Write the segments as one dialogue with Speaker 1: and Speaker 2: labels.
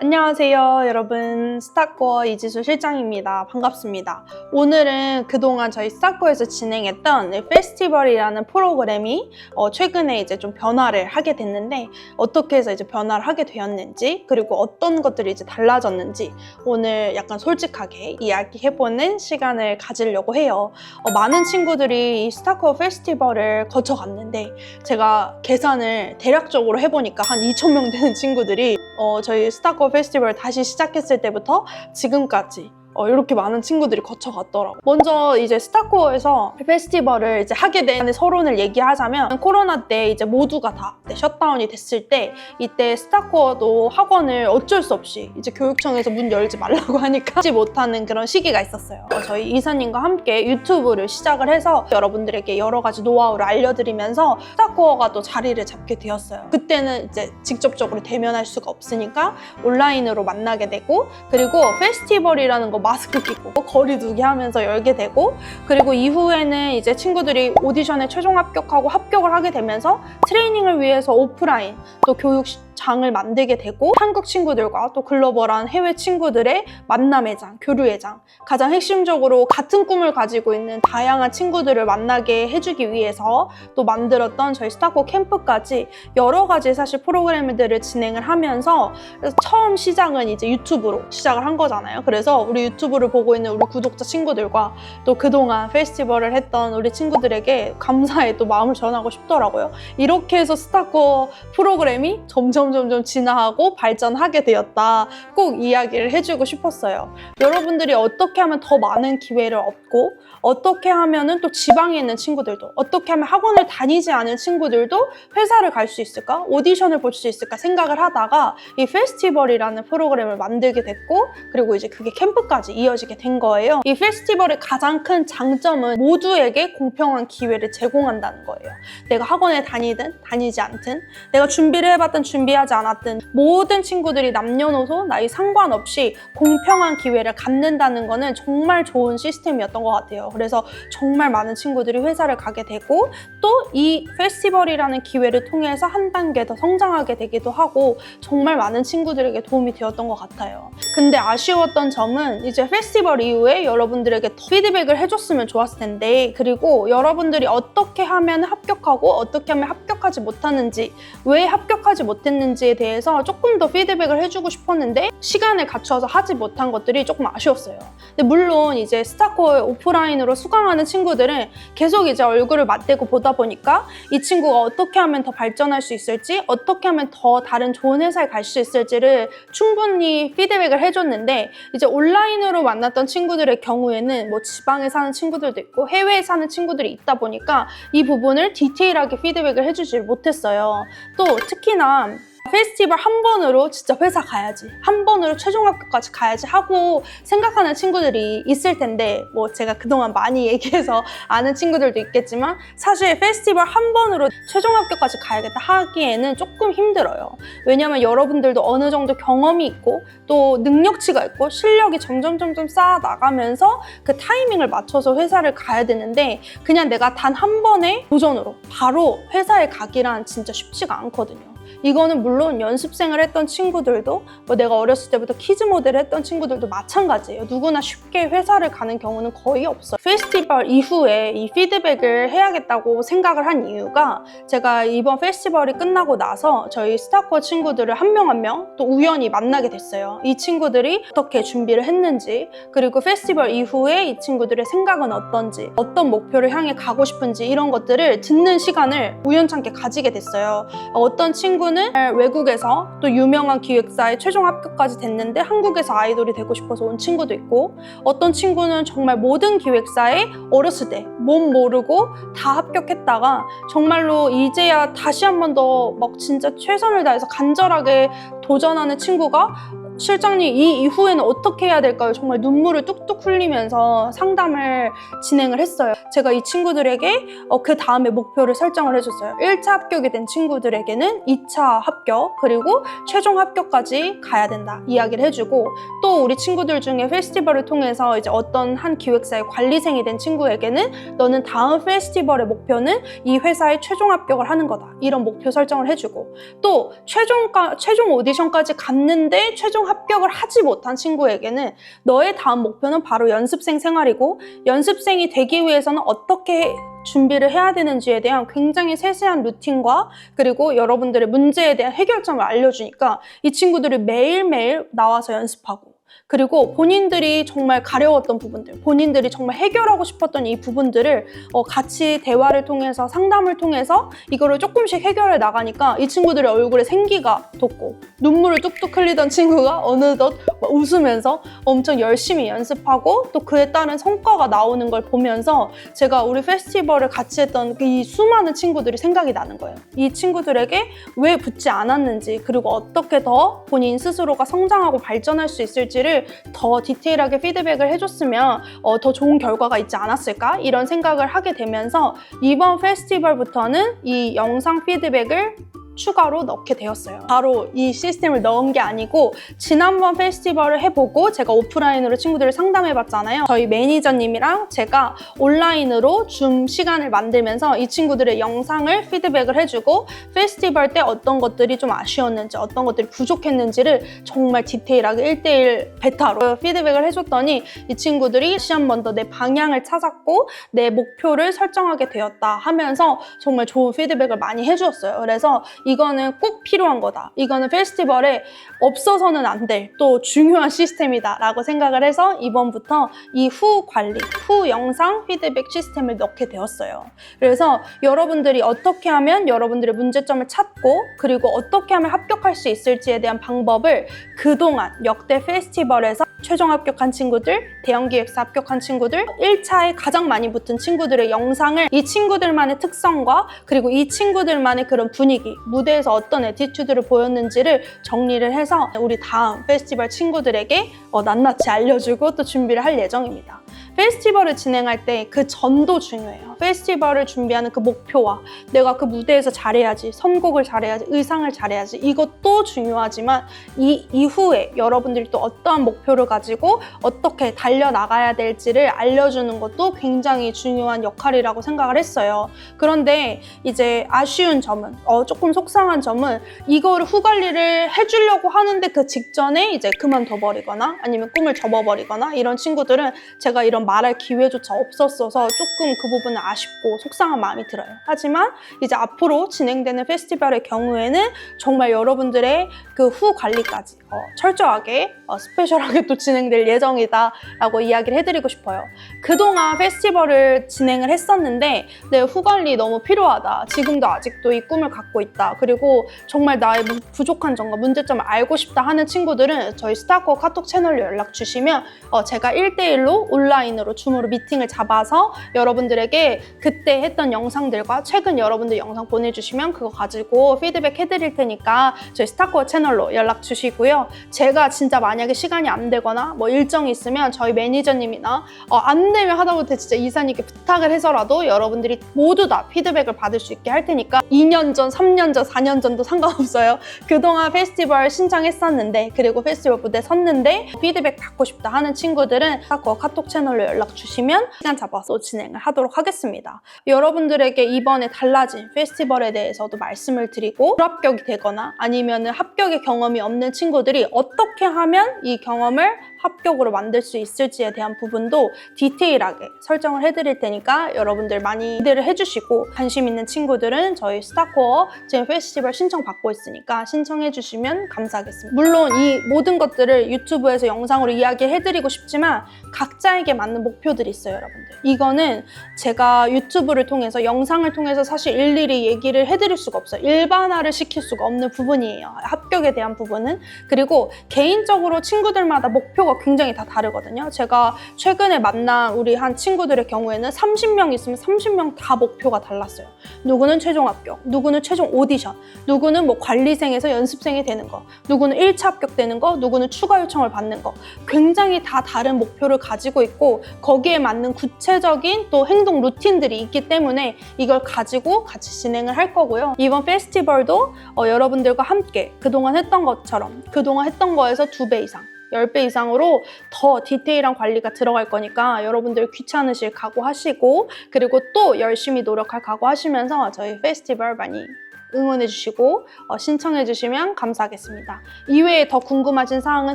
Speaker 1: 안녕하세요 여러분, 스타코어 이지수 실장입니다. 반갑습니다. 오늘은 그동안 저희 스타코어에서 진행했던 페스티벌이라는 프로그램이 최근에 이제 좀 변화를 하게 됐는데, 어떻게 해서 이제 변화를 하게 되었는지, 그리고 어떤 것들이 이제 달라졌는지 오늘 약간 솔직하게 이야기해보는 시간을 가지려고 해요. 많은 친구들이 이 스타코어 페스티벌을 거쳐갔는데, 제가 계산을 대략적으로 해보니까 한 2,000명 되는 친구들이 저희 스타코어 페스티벌 다시 시작했을 때부터 지금까지 이렇게 많은 친구들이 거쳐갔더라고요. 먼저 이제 스타코어에서 페스티벌을 이제 하게 된 서론을 얘기하자면, 코로나 때 이제 모두가 다 셧다운이 됐을 때, 이때 스타코어도 학원을 어쩔 수 없이 이제 교육청에서 문 열지 말라고 하니까 하지 못하는 그런 시기가 있었어요. 저희 이사님과 함께 유튜브를 시작을 해서 여러분들에게 여러 가지 노하우를 알려드리면서 스타코어가 또 자리를 잡게 되었어요. 그때는 이제 직접적으로 대면할 수가 없으니까 온라인으로 만나게 되고, 그리고 페스티벌이라는 거 마스크 끼고 거리 두기 하면서 열게 되고, 그리고 이후에는 이제 친구들이 오디션에 최종 합격하고 합격을 하게 되면서 트레이닝을 위해서 오프라인 또 교육장을 만들게 되고, 한국 친구들과 또 글로벌한 해외 친구들의 만남의 장, 교류의 장, 가장 핵심적으로 같은 꿈을 가지고 있는 다양한 친구들을 만나게 해주기 위해서 또 만들었던 저희 스타코어 캠프까지 여러 가지 사실 프로그램들을 진행을 하면서, 그래서 처음 시작은 이제 유튜브로 시작을 한 거잖아요. 그래서 우리 유튜브를 보고 있는 우리 구독자 친구들과 또 그동안 페스티벌을 했던 우리 친구들에게 감사의 또 마음을 전하고 싶더라고요. 이렇게 해서 스타코어 프로그램이 점점 진화하고 발전하게 되었다, 꼭 이야기를 해주고 싶었어요. 여러분들이 어떻게 하면 더 많은 기회를 얻고, 어떻게 하면은 또 지방에 있는 친구들도, 어떻게 하면 학원을 다니지 않은 친구들도 회사를 갈 수 있을까? 오디션을 볼 수 있을까? 생각을 하다가 이 페스티벌이라는 프로그램을 만들게 됐고, 그리고 이제 그게 캠프까지 이어지게 된 거예요. 이 페스티벌의 가장 큰 장점은 모두에게 공평한 기회를 제공한다는 거예요. 내가 학원에 다니든 다니지 않든, 내가 준비를 해봤든 준비하지 않았든, 모든 친구들이 남녀노소 나이 상관없이 공평한 기회를 갖는다는 거는 정말 좋은 시스템이었던 것 같아요. 그래서 정말 많은 친구들이 회사를 가게 되고, 또 이 페스티벌이라는 기회를 통해서 한 단계 더 성장하게 되기도 하고, 정말 많은 친구들에게 도움이 되었던 것 같아요. 근데 아쉬웠던 점은, 이제 페스티벌 이후에 여러분들에게 더 피드백을 해줬으면 좋았을 텐데, 그리고 여러분들이 어떻게 하면 합격하고 어떻게 하면 합격하지 못하는지, 왜 합격하지 못했는지에 대해서 조금 더 피드백을 해주고 싶었는데 시간을 갖춰서 하지 못한 것들이 조금 아쉬웠어요. 근데 물론 이제 스타코어에 오프라인으로 수강하는 친구들은 계속 이제 얼굴을 맞대고 보다 보니까 이 친구가 어떻게 하면 더 발전할 수 있을지, 어떻게 하면 더 다른 좋은 회사에 갈 수 있을지를 충분히 피드백을 해줬는데, 이제 온라인으로 만났던 친구들의 경우에는 뭐 지방에 사는 친구들도 있고 해외에 사는 친구들이 있다 보니까 이 부분을 디테일하게 피드백을 해주지 못했어요. 또 특히나 페스티벌 한 번으로 진짜 회사 가야지, 한 번으로 최종 합격까지 가야지 하고 생각하는 친구들이 있을 텐데, 뭐 제가 그동안 많이 얘기해서 아는 친구들도 있겠지만, 사실 페스티벌 한 번으로 최종 합격까지 가야겠다 하기에는 조금 힘들어요. 왜냐면 여러분들도 어느 정도 경험이 있고 또 능력치가 있고 실력이 점점 쌓아 나가면서 그 타이밍을 맞춰서 회사를 가야 되는데, 그냥 내가 단 한 번의 도전으로 바로 회사에 가기란 진짜 쉽지가 않거든요. 이거는 물론 연습생을 했던 친구들도, 뭐 내가 어렸을 때부터 키즈 모델을 했던 친구들도 마찬가지예요. 누구나 쉽게 회사를 가는 경우는 거의 없어요. 페스티벌 이후에 이 피드백을 해야겠다고 생각을 한 이유가, 제가 이번 페스티벌이 끝나고 나서 저희 스타코어 친구들을 한 명 한 명 또 우연히 만나게 됐어요. 이 친구들이 어떻게 준비를 했는지, 그리고 페스티벌 이후에 이 친구들의 생각은 어떤지, 어떤 목표를 향해 가고 싶은지, 이런 것들을 듣는 시간을 우연찮게 가지게 됐어요. 어떤 친구는 외국에서 또 유명한 기획사에 최종 합격까지 됐는데 한국에서 아이돌이 되고 싶어서 온 친구도 있고, 어떤 친구는 정말 모든 기획사에 어렸을 때 몸 모르고 다 합격했다가 정말로 이제야 다시 한 번 더 막 진짜 최선을 다해서 간절하게 도전하는 친구가, 실장님 이 이후에는 어떻게 해야 될까요? 정말 눈물을 뚝뚝 흘리면서 상담을 진행을 했어요. 제가 이 친구들에게 그 다음에 목표를 설정을 해줬어요. 1차 합격이 된 친구들에게는 2차 합격, 그리고 최종 합격까지 가야 된다 이야기를 해주고, 또 또 우리 친구들 중에 페스티벌을 통해서 이제 어떤 한 기획사의 관리생이 된 친구에게는 너는 다음 페스티벌의 목표는 이 회사에 최종 합격을 하는 거다. 이런 목표 설정을 해주고, 또 최종 오디션까지 갔는데 최종 합격을 하지 못한 친구에게는 너의 다음 목표는 바로 연습생 생활이고, 연습생이 되기 위해서는 어떻게 준비를 해야 되는지에 대한 굉장히 세세한 루틴과 그리고 여러분들의 문제에 대한 해결점을 알려주니까 이 친구들이 매일매일 나와서 연습하고, 그리고 본인들이 정말 가려웠던 부분들, 본인들이 정말 해결하고 싶었던 이 부분들을 같이 대화를 통해서, 상담을 통해서 이거를 조금씩 해결해 나가니까 이 친구들의 얼굴에 생기가 돋고, 눈물을 뚝뚝 흘리던 친구가 어느덧 웃으면서 엄청 열심히 연습하고 또 그에 따른 성과가 나오는 걸 보면서 제가 우리 페스티벌을 같이 했던 이 수많은 친구들이 생각이 나는 거예요. 이 친구들에게 왜 붙지 않았는지, 그리고 어떻게 더 본인 스스로가 성장하고 발전할 수 있을지를 더 디테일하게 피드백을 해줬으면 더 좋은 결과가 있지 않았을까? 이런 생각을 하게 되면서 이번 페스티벌부터는 이 영상 피드백을 추가로 넣게 되었어요. 바로 이 시스템을 넣은 게 아니고, 지난번 페스티벌을 해보고 제가 오프라인으로 친구들을 상담해봤잖아요. 저희 매니저님이랑 제가 온라인으로 줌 시간을 만들면서 이 친구들의 영상을 피드백을 해주고, 페스티벌 때 어떤 것들이 좀 아쉬웠는지, 어떤 것들이 부족했는지를 정말 디테일하게 1대1 베타로 피드백을 해줬더니 이 친구들이 다시 한 번 더 내 방향을 찾았고 내 목표를 설정하게 되었다 하면서 정말 좋은 피드백을 많이 해주었어요. 그래서 이거는 꼭 필요한 거다. 이거는 페스티벌에 없어서는 안 될 또 중요한 시스템이다 라고 생각을 해서 이번부터 이 후 관리, 후 영상 피드백 시스템을 넣게 되었어요. 그래서 여러분들이 어떻게 하면 여러분들의 문제점을 찾고, 그리고 어떻게 하면 합격할 수 있을지에 대한 방법을 그동안 역대 페스티벌에서 최종 합격한 친구들, 대형기획사 합격한 친구들, 1차에 가장 많이 붙은 친구들의 영상을 이 친구들만의 특성과 그리고 이 친구들만의 그런 분위기, 무대에서 어떤 애티튜드를 보였는지를 정리를 해서 우리 다음 페스티벌 친구들에게 낱낱이 알려주고 또 준비를 할 예정입니다. 페스티벌을 진행할 때 그 전도 중요해요. 페스티벌을 준비하는 그 목표와 내가 그 무대에서 잘해야지, 선곡을 잘해야지, 의상을 잘해야지, 이것도 중요하지만 이 이후에 여러분들이 또 어떠한 목표를 가지고 어떻게 달려나가야 될지를 알려주는 것도 굉장히 중요한 역할이라고 생각을 했어요. 그런데 이제 아쉬운 점은, 조금 속상한 점은 이거를 후 관리를 해주려고 하는데 그 직전에 이제 그만둬버리거나 아니면 꿈을 접어버리거나 이런 친구들은 제가 이런 말할 기회조차 없었어서 조금 그 부분은 아쉽고 속상한 마음이 들어요. 하지만 이제 앞으로 진행되는 페스티벌의 경우에는 정말 여러분들의 그 후 관리까지 철저하게 스페셜하게 또 진행될 예정이다 라고 이야기를 해드리고 싶어요. 그동안 페스티벌을 진행을 했었는데 내 후 관리 너무 필요하다, 지금도 아직도 이 꿈을 갖고 있다, 그리고 정말 나의 부족한 점과 문제점을 알고 싶다 하는 친구들은 저희 스타코어 카톡 채널로 연락 주시면 제가 1대1로 온라인으로 줌으로 미팅을 잡아서 여러분들에게 그때 했던 영상들과 최근 여러분들 영상 보내주시면 그거 가지고 피드백 해드릴 테니까 저희 스타코어 채널로 연락 주시고요. 제가 진짜 만약에 시간이 안 되거나 뭐 일정이 있으면 저희 매니저님이나 안 되면 하다못해 진짜 이사님께 부탁을 해서라도 여러분들이 모두 다 피드백을 받을 수 있게 할 테니까 2년 전, 3년 전, 4년 전도 상관없어요. 그동안 페스티벌 신청했었는데 그리고 페스티벌 무대 섰는데 피드백 받고 싶다 하는 친구들은 스타코어 카톡 채널로 연락 주시면 시간 잡아서 진행을 하도록 하겠습니다. 여러분들에게 이번에 달라진 페스티벌에 대해서도 말씀을 드리고, 불합격이 되거나 아니면 합격의 경험이 없는 친구들이 어떻게 하면 이 경험을 합격으로 만들 수 있을지에 대한 부분도 디테일하게 설정을 해드릴 테니까 여러분들 많이 기대를 해주시고, 관심 있는 친구들은 저희 스타코어 지금 페스티벌 신청 받고 있으니까 신청해주시면 감사하겠습니다. 물론 이 모든 것들을 유튜브에서 영상으로 이야기해드리고 싶지만 각자에게 맞는 목표들이 있어요, 여러분들. 이거는 제가 유튜브를 통해서, 영상을 통해서 사실 일일이 얘기를 해드릴 수가 없어요. 일반화를 시킬 수가 없는 부분이에요, 합격에 대한 부분은. 그리고 개인적으로 친구들마다 목표가 굉장히 다 다르거든요. 제가 최근에 만난 우리 한 친구들의 경우에는 30명 있으면 30명 다 목표가 달랐어요. 누구는 최종 합격, 누구는 최종 오디션, 누구는 뭐 관리생에서 연습생이 되는 거, 누구는 1차 합격되는 거, 누구는 추가 요청을 받는 거. 굉장히 다 다른 목표를 가지고 있고 거기에 맞는 구체적인 또 행동 루틴들이 있기 때문에 이걸 가지고 같이 진행을 할 거고요. 이번 페스티벌도 여러분들과 함께 그동안 했던 것처럼, 그동안 했던 거에서 2배 이상, 10배 이상으로 더 디테일한 관리가 들어갈 거니까 여러분들 귀찮으실 각오하시고 그리고 또 열심히 노력할 각오하시면서 저희 페스티벌 많이 응원해주시고 신청해주시면 감사하겠습니다. 이외에 더 궁금하신 사항은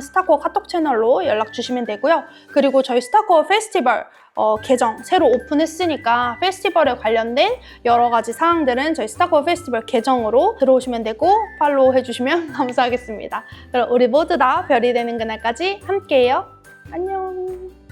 Speaker 1: 스타코어 카톡 채널로 연락 주시면 되고요. 그리고 저희 스타코어 페스티벌 계정 새로 오픈했으니까 페스티벌에 관련된 여러 가지 사항들은 저희 스타코어 페스티벌 계정으로 들어오시면 되고 팔로우 해주시면 감사하겠습니다. 그럼 우리 모두 다 별이 되는 그날까지 함께해요. 안녕.